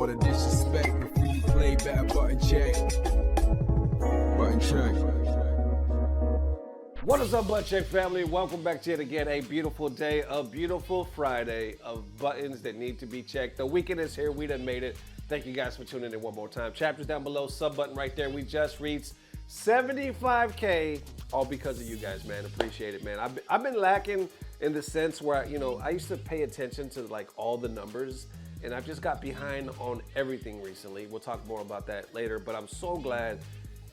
All the disrespect before you play back, button check. Button check. What is up, Button Check family? Welcome back to yet again a beautiful day, a beautiful Friday of buttons that need to be checked. The weekend is here. We done made it. Thank you guys for tuning in one more time. Chapters down below, sub button right there. We just reached 75K, all because of you guys, man. Appreciate it, man. I've been lacking in the sense where, I used to pay attention to like all the numbers, and I've just got behind on everything recently. We'll talk more about that later, but I'm so glad,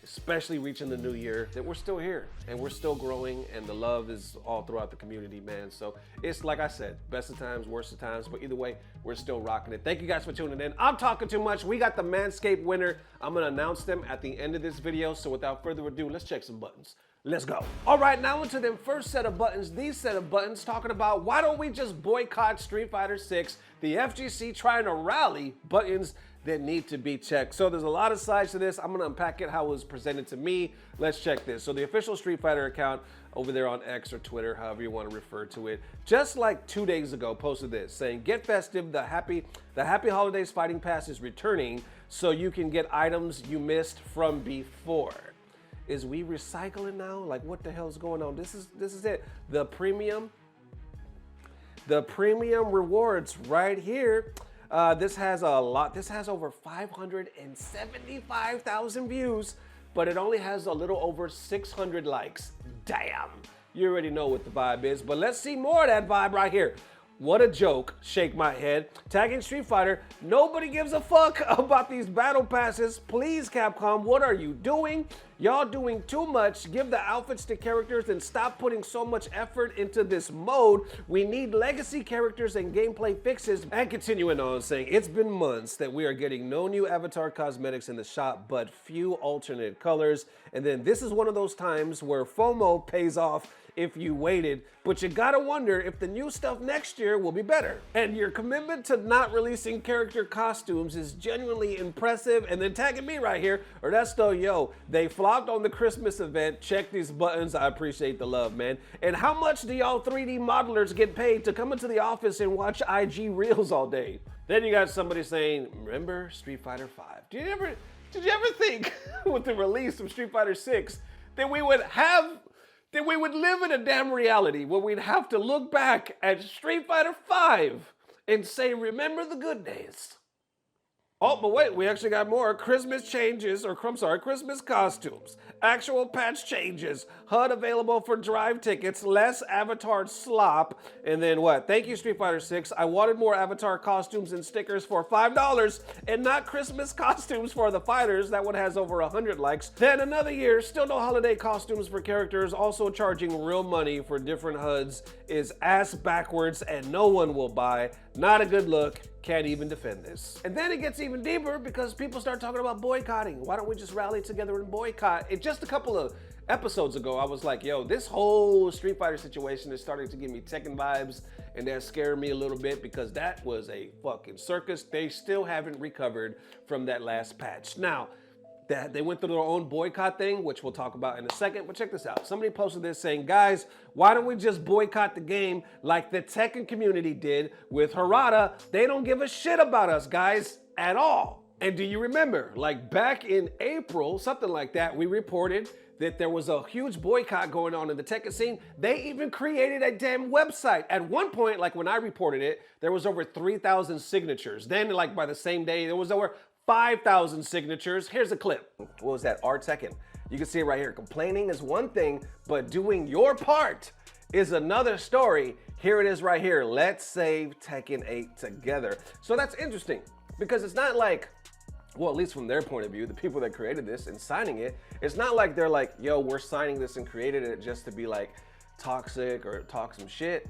especially reaching the new year, that we're still here and we're still growing, and the love is all throughout the community, man. So it's like I said, best of times, worst of times, but either way, we're still rocking it. Thank you guys for tuning in. I'm talking too much. We got the Manscaped winner. I'm gonna announce them at the end of this video. So without further ado, let's check some buttons. Let's go. All right, now into the first set of buttons. These set of buttons talking about why don't we just boycott Street Fighter 6? The FGC trying to rally buttons that need to be checked. So there's a lot of sides to this. I'm gonna unpack it how it was presented to me. Let's check this. So the official Street Fighter account over there on X or Twitter, however you want to refer to it, just like 2 days ago posted this saying, "Get festive, the happy holidays fighting pass is returning so you can get items you missed from before." Is we recycling now? Like, what the hell's going on? This is it. The premium rewards right here. This has a lot. This has over 575,000 views, but it only has a little over 600 likes. Damn. You already know what the vibe is, but let's see more of that vibe right here. What a joke, shake my head. Tagging Street Fighter, nobody gives a fuck about these battle passes. Please, Capcom, what are you doing? Y'all doing too much. Give the outfits to characters and stop putting so much effort into this mode. We need legacy characters and gameplay fixes. And continuing on saying, it's been months that we are getting no new avatar cosmetics in the shop, but few alternate colors. And then this is one of those times where FOMO pays off if you waited, but you gotta wonder if the new stuff next year will be better. And your commitment to not releasing character costumes is genuinely impressive. And then tagging me right here, Ernesto, yo, they flopped on the Christmas event. Check these buttons. I appreciate the love, man. And how much do y'all 3D modelers get paid to come into the office and watch IG reels all day? Then you got somebody saying, remember Street Fighter 5? Did you ever think with the release of Street Fighter 6 that we would live in a damn reality where we'd have to look back at Street Fighter 5 and say, remember the good days? Oh, but wait, we actually got more. Christmas changes, Christmas costumes, actual patch changes, HUD available for drive tickets, less avatar slop, and then what? Thank you, Street Fighter 6. I wanted more avatar costumes and stickers for $5 and not Christmas costumes for the fighters. That one has over 100 likes. Then another year, still no holiday costumes for characters, also charging real money for different HUDs is ass backwards and no one will buy. Not a good look. Can't even defend this. And then it gets even deeper because people start talking about boycotting. Why don't we just rally together and boycott? Just a couple of episodes ago, I was like, yo, this whole Street Fighter situation is starting to give me Tekken vibes, and that scared me a little bit because that was a fucking circus. They still haven't recovered from that last patch. Now, they went through their own boycott thing, which we'll talk about in a second, but check this out. Somebody posted this saying, guys, why don't we just boycott the game like the Tekken community did with Harada? They don't give a shit about us, guys, at all. And do you remember, like back in April, something like that, we reported that there was a huge boycott going on in the Tekken scene. They even created a damn website. At one point, like when I reported it, there was over 3,000 signatures. Then like by the same day, there was over 5,000 signatures. Here's a clip. What was that? Our Tekken. You can see it right here. Complaining is one thing, but doing your part is another story. Here it is right here. Let's save Tekken 8 together. So that's interesting because it's not like, well, at least from their point of view, the people that created this and signing it, it's not like they're like, yo, we're signing this and created it just to be like toxic or talk some shit.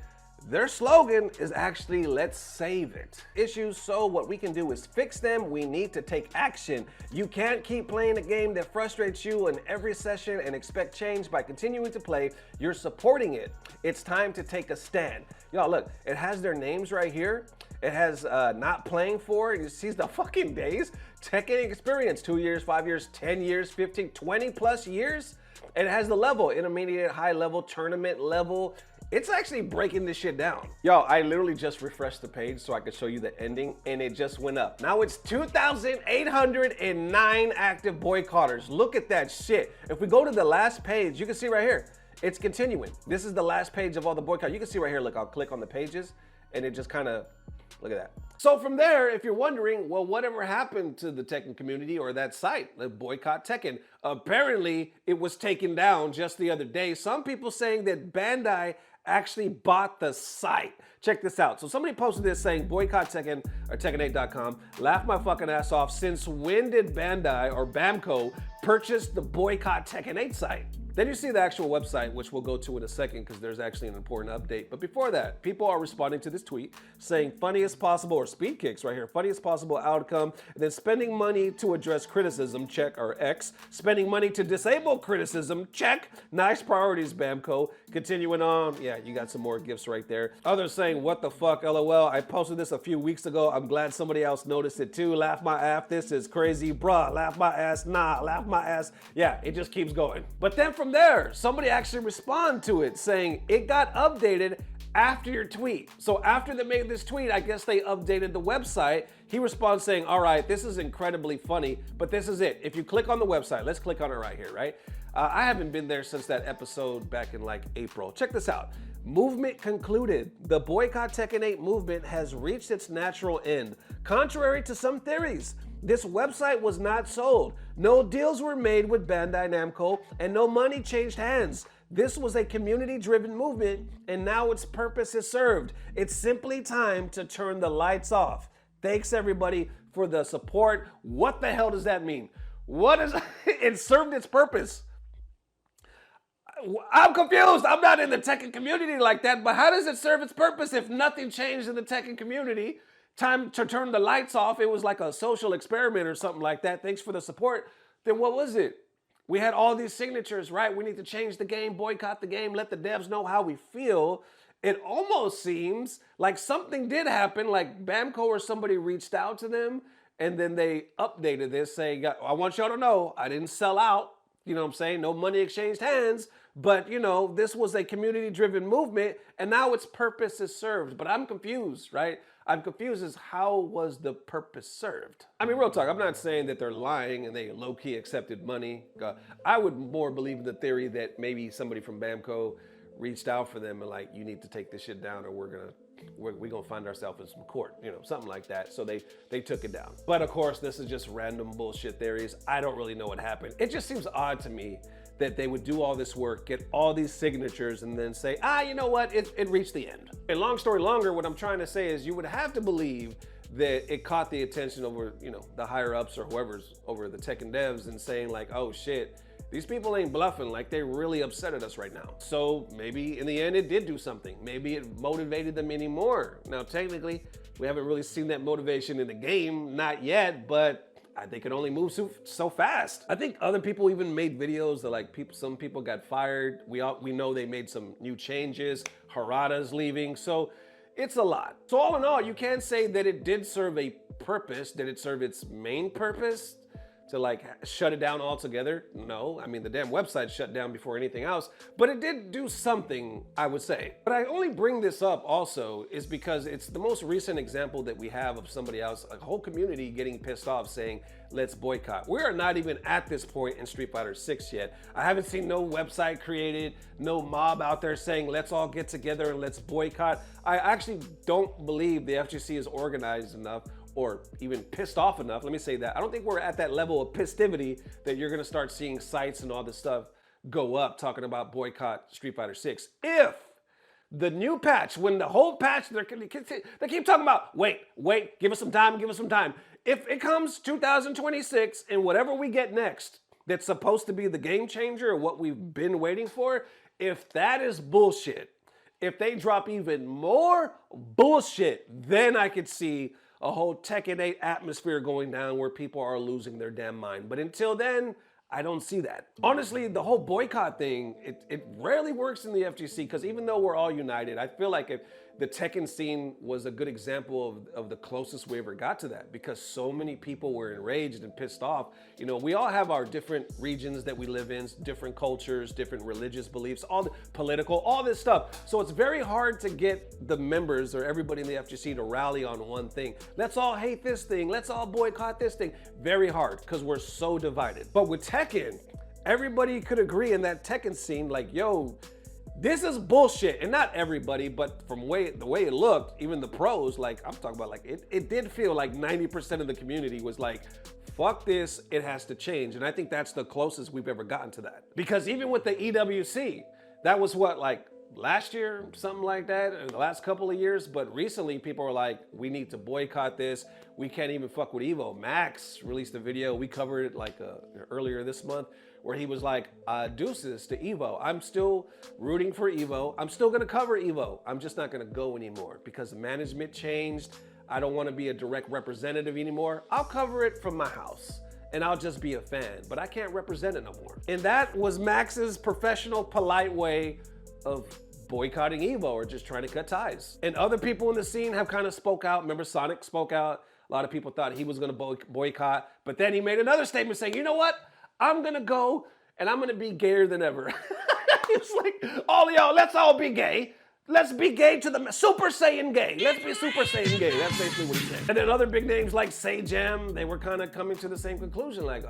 Their slogan is actually, let's save it. Issues, so what we can do is fix them. We need to take action. You can't keep playing a game that frustrates you in every session and expect change by continuing to play. You're supporting it. It's time to take a stand. Y'all, look, it has their names right here. It has not playing for, you see the fucking days. Tekken experience, 2 years, 5 years, 10 years, 15, 20 plus years. And it has the level, intermediate, high level, tournament level. It's actually breaking this shit down. Yo, I literally just refreshed the page so I could show you the ending, and it just went up. Now it's 2,809 active boycotters. Look at that shit. If we go to the last page, you can see right here, it's continuing. This is the last page of all the boycott. You can see right here, look, I'll click on the pages, and it just kind of, look at that. So from there, if you're wondering, well, whatever happened to the Tekken community or that site, the Boycott Tekken? Apparently, it was taken down just the other day. Some people saying that Bandai actually bought the site. Check this out. So somebody posted this saying, Boycott Tekken, or Tekken8.com, laughed my fucking ass off. Since when did Bandai or Bamco purchase the Boycott Tekken 8 site? Then you see the actual website, which we'll go to in a second because there's actually an important update. But before that, people are responding to this tweet saying funniest possible, or speed kicks right here, funniest possible outcome, and then spending money to address criticism, check, or X. Spending money to disable criticism, check. Nice priorities, Bamco. Continuing on, yeah, you got some more gifts right there. Others saying, what the fuck, LOL. I posted this a few weeks ago. I'm glad somebody else noticed it too. Laugh my ass, this is crazy, bruh. Laugh my ass, nah, laugh my ass. Yeah, it just keeps going. But then from there, somebody actually responded to it saying it got updated after your tweet. So after they made this tweet, I guess they updated the website. He responds saying, all right, this is incredibly funny, but this is it. If you click on the website, let's click on it right here, right? I haven't been there since that episode back in like April. Check this out. Movement concluded. The Boycott Tekken 8 movement has reached its natural end. Contrary to some theories, this website was not sold. No deals were made with Bandai Namco, and no money changed hands. This was a community-driven movement, and now its purpose is served. It's simply time to turn the lights off. Thanks everybody for the support. What the hell does that mean? What is it served its purpose? I'm confused. I'm not in the Tekken community like that, but how does it serve its purpose if nothing changed in the Tekken community? Time to turn the lights off. It was like a social experiment or something like that. Thanks for the support. Then what was it? We had all these signatures, right? We need to change the game, boycott the game, let the devs know how we feel. It almost seems like something did happen, like Bamco or somebody reached out to them, and then they updated this saying, I want y'all to know I didn't sell out. You know what I'm saying? No money exchanged hands. But, you know, this was a community-driven movement, and now its purpose is served. But I'm confused, right? I'm confused as how was the purpose served? I mean, real talk, I'm not saying that they're lying and they low-key accepted money. I would more believe in the theory that maybe somebody from Bamco reached out for them and like, you need to take this shit down or we're gonna find ourselves in some court, you know, something like that. So they took it down. But of course, this is just random bullshit theories. I don't really know what happened. It just seems odd to me that they would do all this work, get all these signatures, and then say, you know what, it reached the end. And long story longer, what I'm trying to say is you would have to believe that it caught the attention over, you know, the higher ups or whoever's over the Tekken devs and saying like, oh shit, these people ain't bluffing, like they're really upset at us right now. So maybe in the end it did do something. Maybe it motivated them anymore. Now technically, we haven't really seen that motivation in the game, not yet, but they can only move so fast. I think other people even made videos that like some people got fired. We know they made some new changes. Harada's leaving, so it's a lot. So all in all, you can say that it did serve a purpose. Did it serve its main purpose? To like shut it down altogether? No, I mean the damn website shut down before anything else, but it did do something, I would say. But I only bring this up also is because it's the most recent example that we have of somebody else, a whole community getting pissed off saying, let's boycott. We are not even at this point in Street Fighter 6 yet. I haven't seen no website created, no mob out there saying, let's all get together and let's boycott. I actually don't believe the FGC is organized enough or even pissed off enough, let me say that. I don't think we're at that level of pistivity that you're gonna start seeing sites and all this stuff go up talking about boycott Street Fighter 6. If the new patch, when the whole patch, they keep talking about, wait, give us some time, give us some time. If it comes 2026 and whatever we get next, that's supposed to be the game changer or what we've been waiting for, if that is bullshit, if they drop even more bullshit, then I could see a whole Tekken 8 atmosphere going down where people are losing their damn mind. But until then, I don't see that. Honestly, the whole boycott thing, it rarely works in the FGC because even though we're all united, I feel like if the Tekken scene was a good example of the closest we ever got to that, because so many people were enraged and pissed off. You know, we all have our different regions that we live in, different cultures, different religious beliefs, all the political, all this stuff. So it's very hard to get the members or everybody in the FGC to rally on one thing. Let's all hate this thing. Let's all boycott this thing. Very hard, because we're so divided. But with Tekken, everybody could agree in that Tekken scene, like, yo, this is bullshit. And not everybody, but from the way it looked, even the pros, like I'm talking about, like it did feel like 90% of the community was like, fuck this, it has to change. And I think that's the closest we've ever gotten to that. Because even with the EWC, that was what, like last year, something like that, in the last couple of years. But recently people are like, we need to boycott this. We can't even fuck with Evo. Max released a video, we covered it like earlier this month, where he was like, deuces to Evo. I'm still rooting for Evo. I'm still gonna cover Evo. I'm just not gonna go anymore because the management changed. I don't wanna be a direct representative anymore. I'll cover it from my house and I'll just be a fan, but I can't represent it no more. And that was Max's professional, polite way of boycotting Evo or just trying to cut ties. And other people in the scene have kind of spoke out. Remember, Sonic spoke out. A lot of people thought he was gonna boycott, but then he made another statement saying, you know what? I'm gonna go and I'm gonna be gayer than ever. It's like, all of y'all, let's all be gay. Let's be gay to the Super Saiyan gay. Let's be Super Saiyan gay. That's basically what he said. And then other big names like Sajam, they were kind of coming to the same conclusion. Like,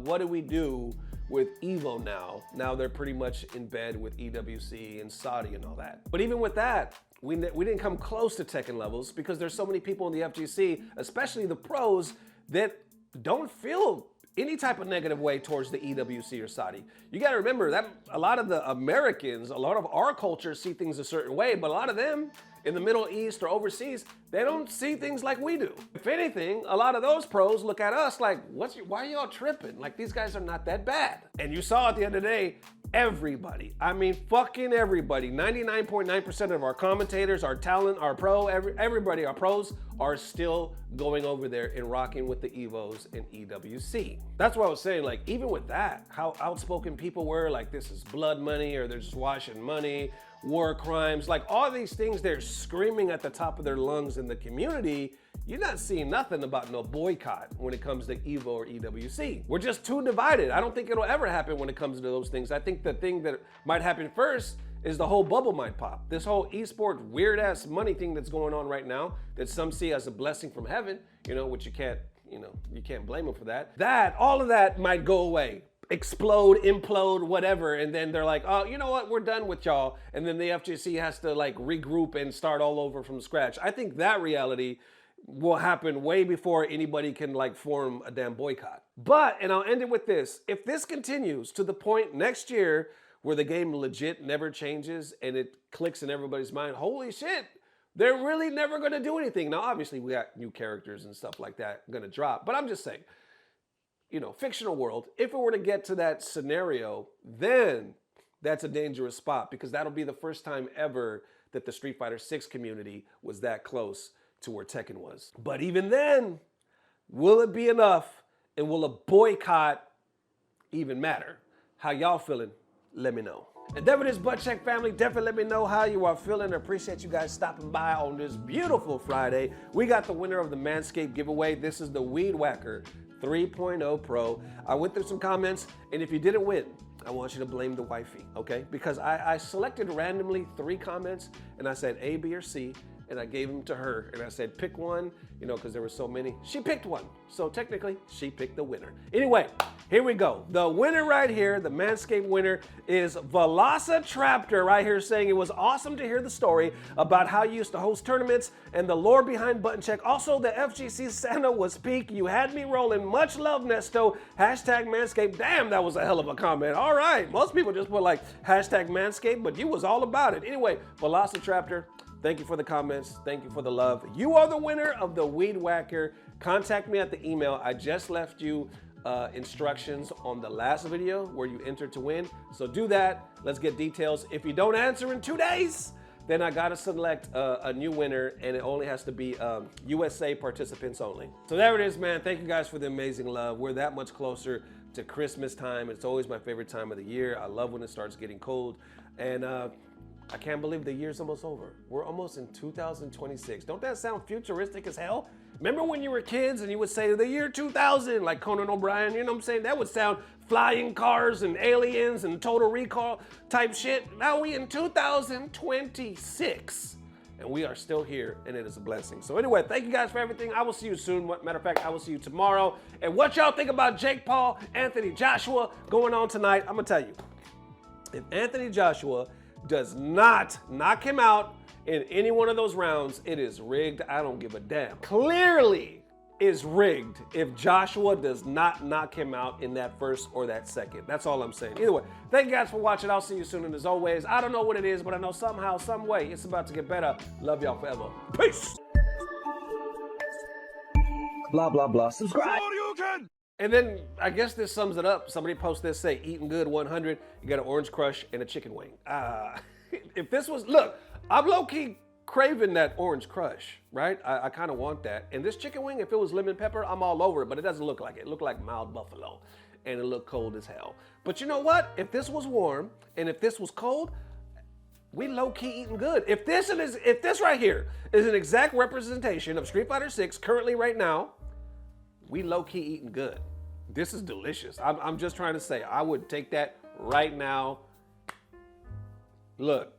what do we do with Evo now? Now they're pretty much in bed with EWC and Saudi and all that. But even with that, we didn't come close to Tekken levels because there's so many people in the FGC, especially the pros, that don't feel any type of negative way towards the EWC or Saudi. You gotta remember that a lot of the Americans, a lot of our culture see things a certain way, but a lot of them in the Middle East or overseas, they don't see things like we do. If anything, a lot of those pros look at us like, why are y'all tripping? Like, these guys are not that bad. And you saw at the end of the day, everybody, I mean fucking everybody, 99.9% of our commentators, our talent, our pro, everybody, our pros are still going over there and rocking with the Evos and EWC. That's what I was saying, like even with that, how outspoken people were, like this is blood money or they're just washing money, war crimes, like all these things they're screaming at the top of their lungs in the community. You're not seeing nothing about no boycott when it comes to Evo or EWC. We're just too divided. I don't think it'll ever happen when it comes to those things. I think the thing that might happen first is the whole bubble might pop. This whole esport weird ass money thing that's going on right now that some see as a blessing from heaven, you know, which you can't blame them for that. All of that might go away. Explode, implode, whatever, and then they're like, oh, you know what, we're done with y'all, and then the FGC has to like regroup and start all over from scratch. I think that reality will happen way before anybody can like form a damn boycott. But, and I'll end it with this, if this continues to the point next year where the game legit never changes and it clicks in everybody's mind, holy shit, they're really never gonna do anything. Now, obviously we got new characters and stuff like that gonna drop, but I'm just saying, you know, fictional world, if it were to get to that scenario, then that's a dangerous spot because that'll be the first time ever that the Street Fighter 6 community was that close to where Tekken was. But even then, will it be enough and will a boycott even matter? How y'all feeling? Let me know. And there it is, Butt Check family. Definitely let me know how you are feeling. I appreciate you guys stopping by on this beautiful Friday. We got the winner of the Manscaped giveaway. This is the Weed Whacker 3.0 Pro. I went through some comments, and if you didn't win, I want you to blame the wifey, okay? Because I selected randomly 3 comments, and I said A, B, or C, and I gave them to her, and I said pick one, you know, because there were so many. She picked one, so technically, she picked the winner. Anyway, here we go. The winner right here, the Manscaped winner, is Velocitraptor right here saying it was awesome to hear the story about how you used to host tournaments and the lore behind Button Check. Also, the FGC Santa was peak. You had me rolling. Much love, Nesto. Hashtag Manscaped. Damn, that was a hell of a comment. All right. Most people just put like hashtag Manscaped, but you was all about it. Anyway, Velocitraptor, thank you for the comments. Thank you for the love. You are the winner of the Weed Whacker. Contact me at the email. I just left you instructions on the last video where you entered to win. So do that. Let's get details. If you don't answer in 2 days, then I gotta select a new winner, and it only has to be USA participants only. So there it is, man. Thank you guys for the amazing love. We're that much closer to Christmas time. It's always my favorite time of the year. I love when it starts getting cold. And I can't believe the year's almost over. We're almost in 2026. Don't that sound futuristic as hell? Remember when you were kids and you would say the year 2000, like Conan O'Brien, you know what I'm saying? That would sound flying cars and aliens and Total Recall type shit. Now we in 2026 and we are still here and it is a blessing. So anyway, thank you guys for everything. I will see you soon. Matter of fact, I will see you tomorrow. And what y'all think about Jake Paul, Anthony Joshua going on tonight? I'm gonna tell you, if Anthony Joshua does not knock him out in any one of those rounds, it is rigged. I don't give a damn. Clearly is rigged if Joshua does not knock him out in that first or that second. That's all I'm saying. Either way, thank you guys for watching. I'll see you soon. And as always, I don't know what it is, but I know somehow, some way, it's about to get better. Love y'all forever. Peace. Blah, blah, blah. Subscribe. And then I guess this sums it up. Somebody posted this, say, eating good 100, you got an orange crush and a chicken wing. If this was, look, I'm low-key craving that orange crush, right? I kind of want that. And this chicken wing, if it was lemon pepper, I'm all over it, but it doesn't look like it. It looked like mild buffalo, and it looked cold as hell. But you know what? If this was warm, and if this was cold, we low-key eating good. If this right here is an exact representation of Street Fighter 6 currently right now, we low-key eating good. This is delicious. I'm just trying to say, I would take that right now. Look,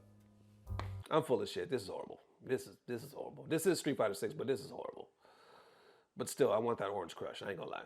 I'm full of shit. This is horrible. This is horrible. This is Street Fighter 6, but this is horrible. But still, I want that orange crush. I ain't gonna lie.